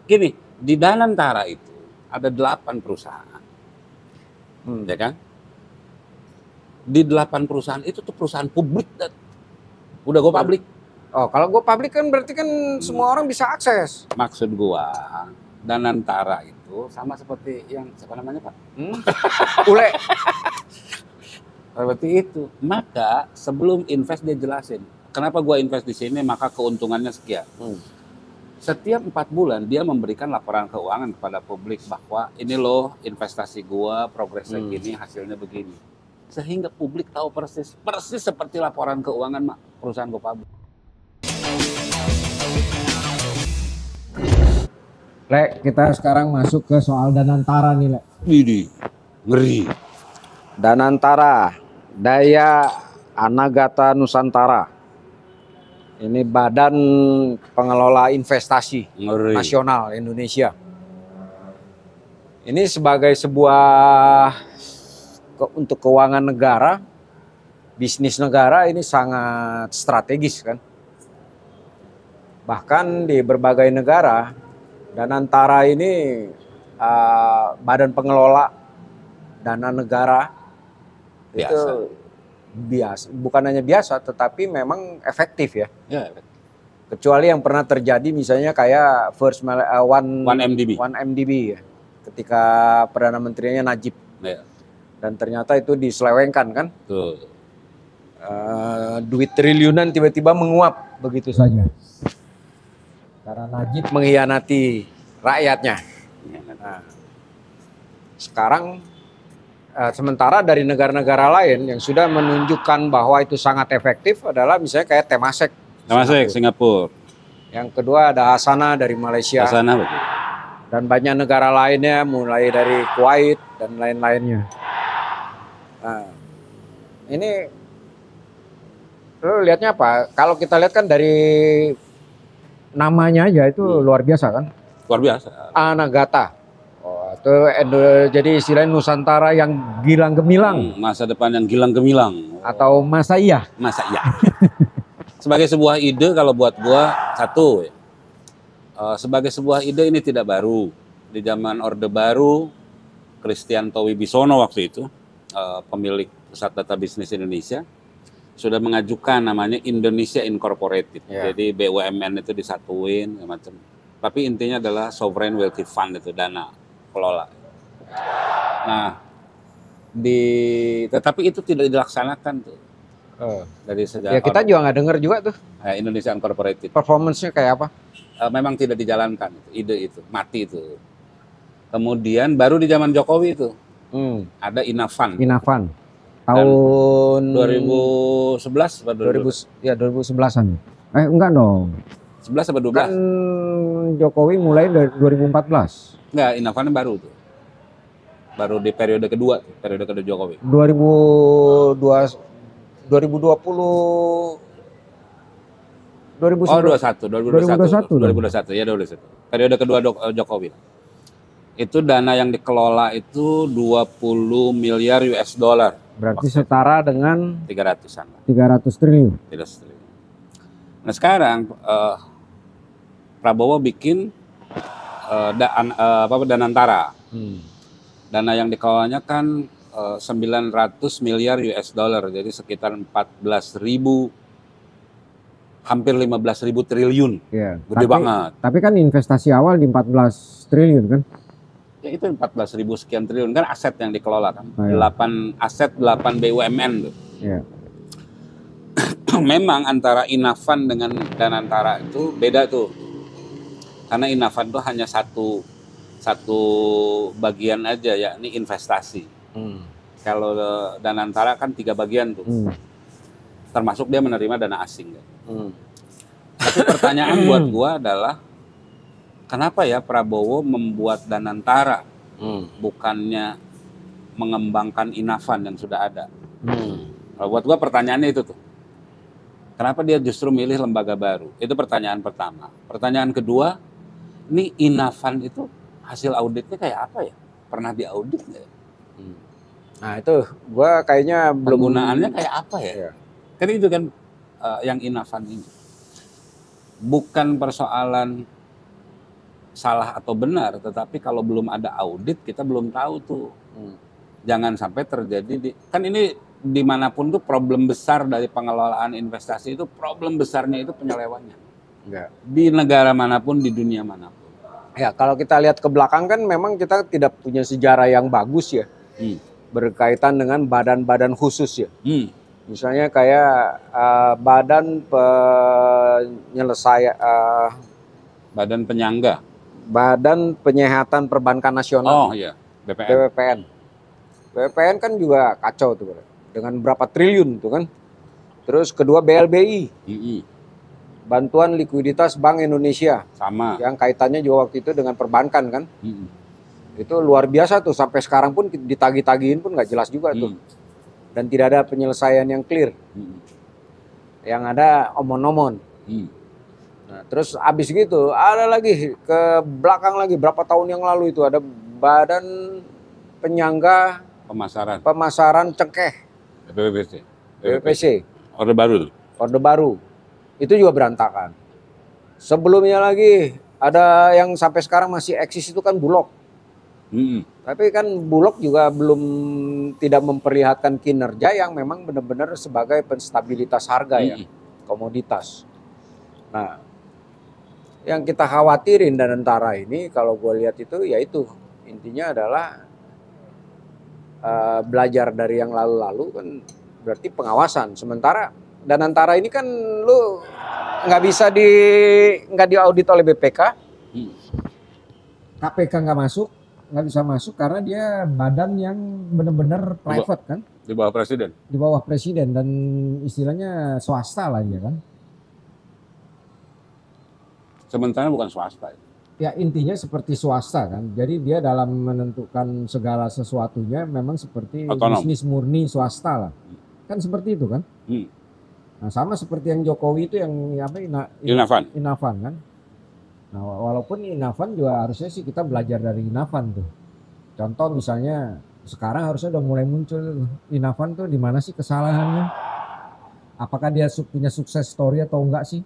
gini, di Danantara itu ada 8 perusahaan, ya kan? Di 8 perusahaan itu tuh perusahaan publik, dan udah go public. Oh, kalau go public kan berarti kan semua orang bisa akses. Maksud gua, Danantara itu sama seperti yang siapa namanya Pak? Ule. Seperti itu. Maka sebelum invest dia jelasin, kenapa gua invest di sini, maka keuntungannya sekian. Setiap 4 bulan dia memberikan laporan keuangan kepada publik bahwa ini loh investasi gua, progresnya gini, hasilnya begini. Sehingga publik tahu persis seperti laporan keuangan perusahaan go public. Lek, kita sekarang masuk ke soal Danantara nih, Lek. Widih, ngeri. Danantara, Daya Anagata Nusantara. Ini Badan Pengelola Investasi Ngeri. Nasional Indonesia. Ini sebagai sebuah untuk keuangan negara, bisnis negara ini sangat strategis kan. Bahkan di berbagai negara, Danantara ini badan pengelola dana negara itu biasa, bukan hanya biasa, tetapi memang efektif ya. Ya. Kecuali yang pernah terjadi misalnya kayak One MDB ya, ketika Perdana Menterinya Najib. Ya. Dan ternyata itu diselewengkan kan. Tuh. Duit triliunan tiba-tiba menguap begitu saja. Karena Najib mengkhianati rakyatnya. Nah, sekarang sementara dari negara-negara lain yang sudah menunjukkan bahwa itu sangat efektif adalah misalnya kayak Temasek. Singapura. Yang kedua ada Asana dari Malaysia. Asana betul. Dan banyak negara lainnya mulai dari Kuwait dan lain-lainnya. Nah, ini lo lihatnya apa? Kalau kita lihat kan dari namanya aja itu luar biasa kan? Luar biasa. Anagata. Oh, itu jadi istilahnya Nusantara yang gilang gemilang. Masa depan yang gilang gemilang. Atau masa iya? Masa iya. Sebagai sebuah ide kalau buat gua satu, sebagai sebuah ide ini tidak baru. Di zaman Orde Baru, Kristianto Wibisono waktu itu, pemilik Pusat Data Bisnis Indonesia, sudah mengajukan namanya Indonesia Incorporated. Jadi BUMN itu disatuin macam. Tapi intinya adalah Sovereign Wealthy Fund, itu dana kelola. Nah, tetapi itu tidak dilaksanakan tuh. Dari sejak ya kita juga nggak dengar juga tuh. Indonesia Incorporated. Performance-nya kayak apa? Memang tidak dijalankan ide itu, mati itu. Kemudian baru di zaman Jokowi itu ada Inafan. Tahun 2011 atau 2011-an. Enggak dong. 11 atau 12? Kan Jokowi mulai dari 2014. Enggak, Inafan baru tuh. Baru di periode kedua Jokowi. 2020 2021 ya 2021. Periode kedua Jokowi. Itu dana yang dikelola itu 20 miliar US dollar. Berarti setara dengan 300-an. 300 triliun. 300 triliun. Nah sekarang Prabowo bikin Danantara. Dana yang dikelolanya kan 900 miliar US dollar, jadi sekitar 14.000, hampir 15.000 triliun. Ya, gede banget. Tapi kan investasi awal di 14 triliun kan? Ya itu 14.000 sekian triliun kan aset yang dikelola kan. 8 aset 8 BUMN tuh. Ya. Memang antara Inafan dengan Danantara itu beda tuh. Karena Inafan tuh hanya satu bagian aja, yakni investasi. Kalau Danantara kan 3 bagian tuh. Termasuk dia menerima dana asing. Tapi pertanyaan buat gua adalah kenapa ya Prabowo membuat Danantara bukannya mengembangkan Inafan yang sudah ada? Kalau buat gua pertanyaannya itu tuh. Kenapa dia justru milih lembaga baru? Itu pertanyaan pertama. Pertanyaan kedua, ini Inafan itu hasil auditnya kayak apa ya? Pernah diaudit nggak ya? Nah itu gua kayaknya belum. Penggunaannya kayak apa ya? Kan itu kan yang Inafan ini. Bukan persoalan salah atau benar, tetapi kalau belum ada audit kita belum tahu tuh. Jangan sampai terjadi kan ini dimanapun tuh problem besar dari pengelolaan investasi itu, problem besarnya itu penyelewengan. Di negara manapun, di dunia manapun. Ya, kalau kita lihat ke belakang kan memang kita tidak punya sejarah yang bagus ya. Berkaitan dengan badan-badan khusus ya. Misalnya kayak badan penyelesaian badan penyangga, Badan Penyihatan Perbankan Nasional. Oh iya, BPPN. BPPN kan juga kacau tuh, dengan berapa triliun tuh kan. Terus kedua BLBI, Bantuan Likuiditas Bank Indonesia, sama. Yang kaitannya juga waktu itu dengan perbankan kan. Itu luar biasa tuh, sampai sekarang pun ditagih-tagihin pun nggak jelas juga tuh. Dan tidak ada penyelesaian yang clear. Yang ada omon-omon. Nah, terus abis gitu ada lagi ke belakang lagi berapa tahun yang lalu itu ada Badan Penyangga Pemasaran Cengkeh, BPPC. Orde Baru. Itu juga berantakan. Sebelumnya lagi ada yang sampai sekarang masih eksis itu kan Bulog. Tapi kan Bulog juga belum tidak memperlihatkan kinerja yang memang benar-benar sebagai penstabilitas harga ya, komoditas. Nah, yang kita khawatirin Danantara ini kalau gue lihat itu yaitu intinya adalah belajar dari yang lalu-lalu kan berarti pengawasan. Sementara Danantara ini kan lu nggak diaudit oleh BPK, KPK nggak bisa masuk karena dia badan yang benar-benar private kan, di bawah presiden dan istilahnya swasta lah dia kan. Sementara bukan swasta. Ya intinya seperti swasta kan. Jadi dia dalam menentukan segala sesuatunya memang seperti otonom, bisnis murni swasta lah. Kan seperti itu kan. Nah sama seperti yang Jokowi itu yang apa Inavan kan. Nah walaupun Inavan juga harusnya sih kita belajar dari Inavan tuh. Contoh misalnya sekarang harusnya udah mulai muncul Inavan tuh di mana sih kesalahannya? Apakah dia punya sukses story atau enggak sih?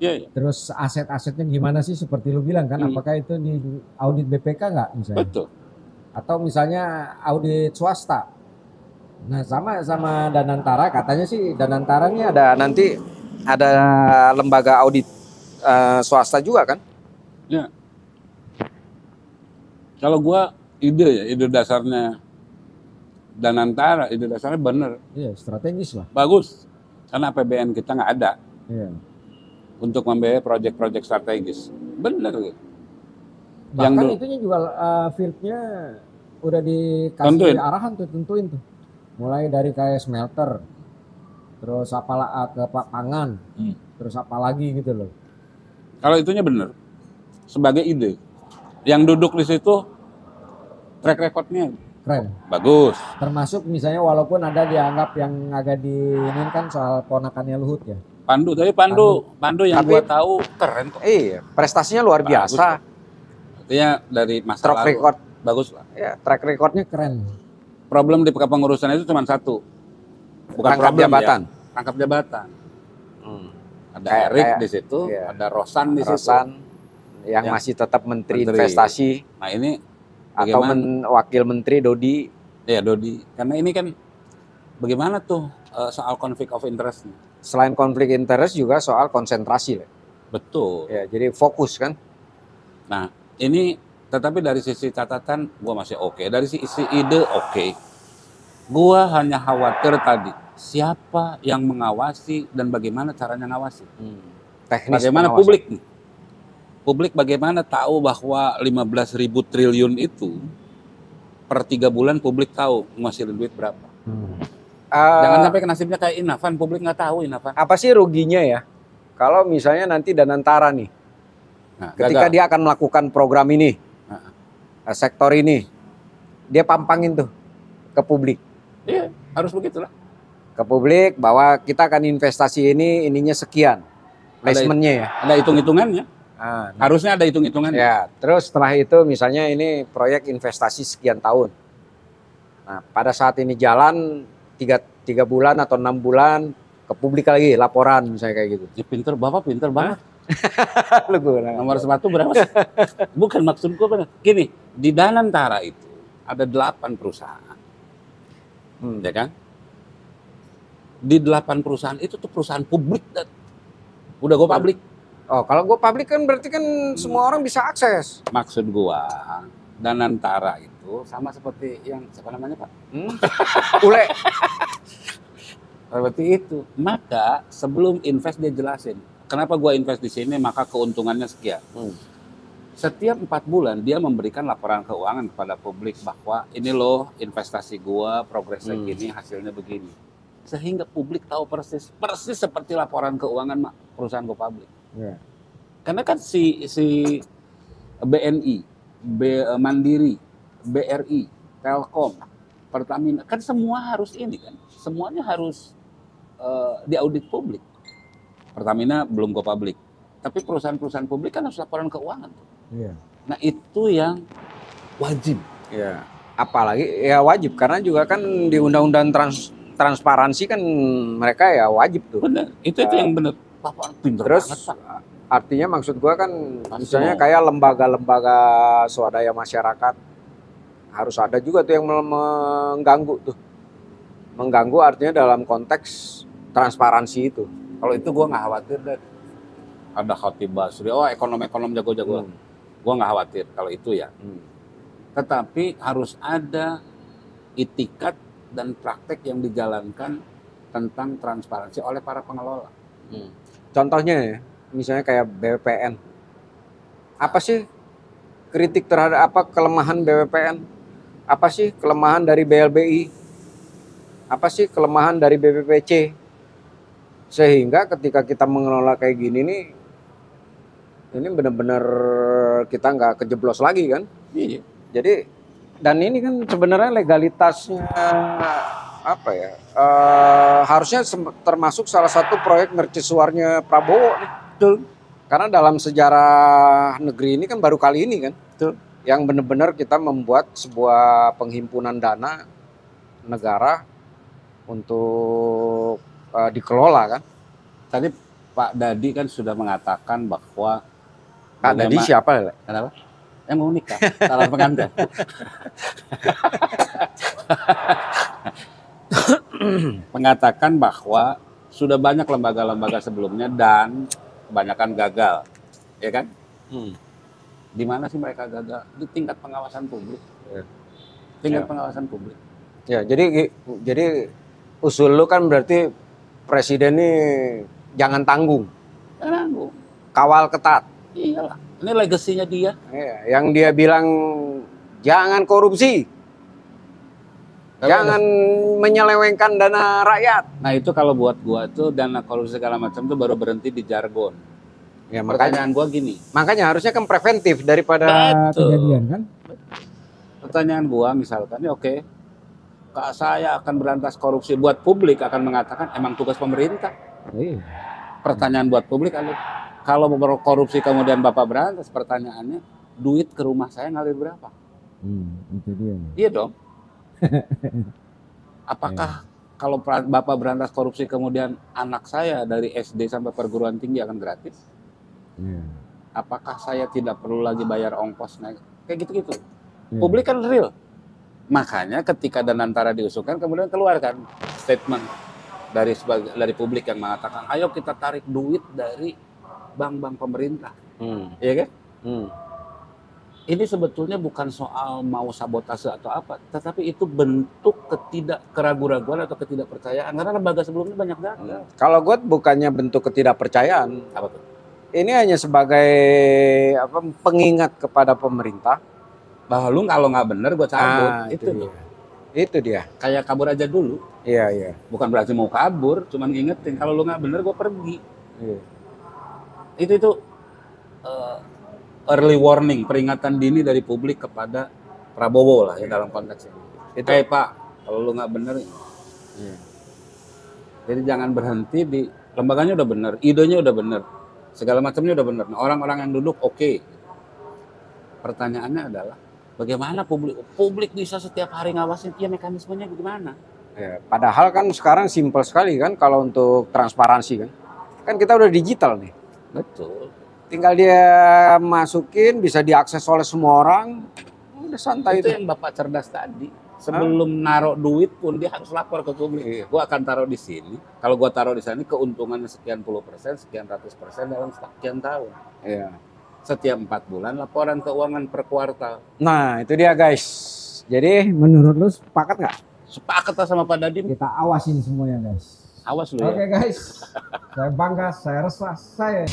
Terus aset-asetnya gimana sih seperti lu bilang kan, apakah itu di audit BPK nggak misalnya? Betul. Atau misalnya audit swasta. Nah sama Danantara katanya sih Danantara ini nanti ada lembaga audit swasta juga kan? Ya. Kalau gua ide dasarnya Danantara, ide dasarnya bener. Iya strategis lah. Bagus. Karena APBN kita nggak ada. Iya. Untuk membiayai proyek-proyek strategis. Bener gitu. Bahkan itunya juga fieldnya udah dikasih arahan tuh, tentuin tuh. Mulai dari kayak smelter, terus apalah ke pangan, terus apa lagi gitu loh. Kalau itunya bener, sebagai ide. Yang duduk di situ, track recordnya keren. Bagus. Termasuk misalnya walaupun ada dianggap yang agak diinginkan soal ponakannya Luhut ya. Pandu yang gua tahu keren kok. Iya, prestasinya luar biasa. Artinya dari masa track record bagus lah. Ya, track recordnya keren. Problem di kepengurusan itu cuma satu. Bukan rangkap jabatan. Ya, rangkap jabatan. Ada Erik di situ, ada Rosan di situ. Yang masih tetap menteri investasi. Nah, ini atau wakil menteri Dodi. Ya, Dodi. Karena ini kan bagaimana tuh soal conflict of interest. Selain konflik interest juga soal konsentrasi. Betul. Ya, jadi fokus kan. Nah, ini tetapi dari sisi catatan gua masih oke. Dari sisi ide oke. Gua hanya khawatir tadi siapa yang mengawasi dan bagaimana caranya ngawasi. Teknis bagaimana pengawasan. Publik nih? Publik bagaimana tahu bahwa 15.000 triliun itu per 3 bulan publik tahu ngasilin duit berapa. Jangan sampai nasibnya kayak Inavan, publik nggak tahu Inavan. Apa sih ruginya ya? Kalau misalnya nanti Danantara nih, ketika dia akan melakukan program ini, sektor ini, dia pampangin tuh ke publik. Iya, harus begitulah. Ke publik bahwa kita akan investasi ininya sekian, placementnya ya. Ada hitung-hitungannya. Harusnya ada hitung-hitungannya. Ya, terus setelah itu misalnya ini proyek investasi sekian tahun. Nah, pada saat ini jalan 3 bulan atau 6 bulan ke publik lagi laporan misalnya kayak gitu. Ya Bapak pinter banget. Nomor sepatu berapa? Bukan, maksud gue benar. Gini, di Danantara itu ada 8 perusahaan. Ya kan? Di 8 perusahaan itu tuh perusahaan publik. Udah go public. Oh, kalau go public kan berarti kan semua orang bisa akses. Maksud gua, Danantara itu sama seperti yang siapa namanya, Pak? Ule. Seperti itu. Maka sebelum invest dia jelasin, kenapa gua invest di sini, maka keuntungannya sekian. Setiap 4 bulan dia memberikan laporan keuangan kepada publik bahwa ini loh investasi gua, progresnya gini, hasilnya begini. Sehingga publik tahu persis seperti laporan keuangan perusahaan go public. Yeah. Karena kan si BNI, Mandiri, BRI, Telkom, Pertamina, kan semua harus ini kan, semuanya harus diaudit publik. Pertamina belum go public, tapi perusahaan-perusahaan publik kan harus laporan keuangan. Yeah. Nah itu yang wajib. Yeah. Apalagi ya wajib karena juga kan di undang-undang transparansi kan mereka ya wajib tuh. Benar, itu yang benar. Bapak pintar terus banget, Pak. Artinya maksud gua kan misalnya kayak lembaga-lembaga swadaya masyarakat harus ada juga tuh yang mengganggu tuh. Mengganggu artinya dalam konteks transparansi itu. Kalau itu gua nggak khawatir deh. Ada Khatib Basri, ekonom jago-jago. Gua nggak khawatir kalau itu ya. Tetapi harus ada itikat dan praktek yang dijalankan tentang transparansi oleh para pengelola. Contohnya ya, misalnya kayak BPN. Apa sih kritik terhadap kelemahan BPN? Apa sih kelemahan dari BLBI? Apa sih kelemahan dari BPPC? Sehingga ketika kita mengelola kayak gini nih, ini benar-benar kita nggak kejeblos lagi kan? Iya. Jadi dan ini kan sebenarnya legalitasnya apa ya? Harusnya termasuk salah satu proyek mercusuarnya Prabowo nih. Betul. Karena dalam sejarah negeri ini kan baru kali ini kan. Betul. Yang benar-benar kita membuat sebuah penghimpunan dana negara untuk dikelola kan. Tadi Pak Dadi kan sudah mengatakan bahwa Pak Dadi siapa? Kenapa? Yang mau nikah, calon pengantin. Mengatakan bahwa sudah banyak lembaga-lembaga sebelumnya dan kebanyakan gagal, ya kan? Di mana sih mereka gagal? Di tingkat pengawasan publik. Tingkat pengawasan publik. Ya, jadi usul lu kan berarti presiden ini jangan tanggung. Jangan tanggung. Kawal ketat. Iyalah. Ini legasinya dia. Iya, yang dia bilang jangan korupsi. Jangan menyelewengkan dana rakyat. Nah itu kalau buat gua tuh dana korupsi segala macam tuh baru berhenti di jargon. Ya, pertanyaan gua gini. Makanya harusnya kan preventif daripada kejadian kan. Pertanyaan gua misalkan, oke, saya akan berantas korupsi. Buat publik akan mengatakan emang tugas pemerintah. Pertanyaan buat publik, kalau korupsi kemudian Bapak berantas, pertanyaannya, duit ke rumah saya ngalir berapa? Itu dia. Iya dong. Apakah kalau Bapak berantas korupsi kemudian anak saya dari SD sampai perguruan tinggi akan gratis? Apakah saya tidak perlu lagi bayar ongkos naik? Kayak gitu-gitu. Publik kan real. Makanya ketika Danantara diusulkan kemudian keluarkan statement dari publik yang mengatakan, ayo kita tarik duit dari bank-bank pemerintah, ya kan? Ini sebetulnya bukan soal mau sabotase atau apa, tetapi itu bentuk keraguan-raguan atau ketidakpercayaan karena lembaga sebelumnya banyak gagal. Kalau gue bukannya bentuk ketidakpercayaan, apa tuh? Ini hanya sebagai pengingat kepada pemerintah bahwa lu kalau nggak bener gue cabut. Itu dia. Kayak kabur aja dulu. Iya. Bukan berarti mau kabur, cuman ngingetin kalau lu nggak bener gue pergi. Itu early warning, peringatan dini dari publik kepada Prabowo lah ya dalam konteks ini. Itu Pak, kalau lu nggak bener, jadi jangan berhenti di lembaganya udah bener, idenya udah bener, segala macamnya udah bener. Nah, orang-orang yang duduk oke. Pertanyaannya adalah bagaimana publik bisa setiap hari ngawasin? Ya mekanismenya bagaimana? Ya, padahal kan sekarang simpel sekali kan kalau untuk transparansi kan kita udah digital nih. Betul. Tinggal dia masukin, bisa diakses oleh semua orang. Udah santai Itu itu. yang Bapak cerdas tadi. Sebelum naruh duit pun dia harus lapor ke publik. Gua akan taruh di sini. Kalau gua taruh di sini keuntungannya sekian puluh persen, sekian ratus persen dalam sekian tahun. Iya. Setiap 4 bulan laporan keuangan per kuartal. Nah, itu dia guys. Jadi menurut lu sepakat nggak? Sepakat lah sama Pak Dadim. Kita awasin semuanya guys. Awas lu Oke ya. guys. Saya bangga, saya resah, saya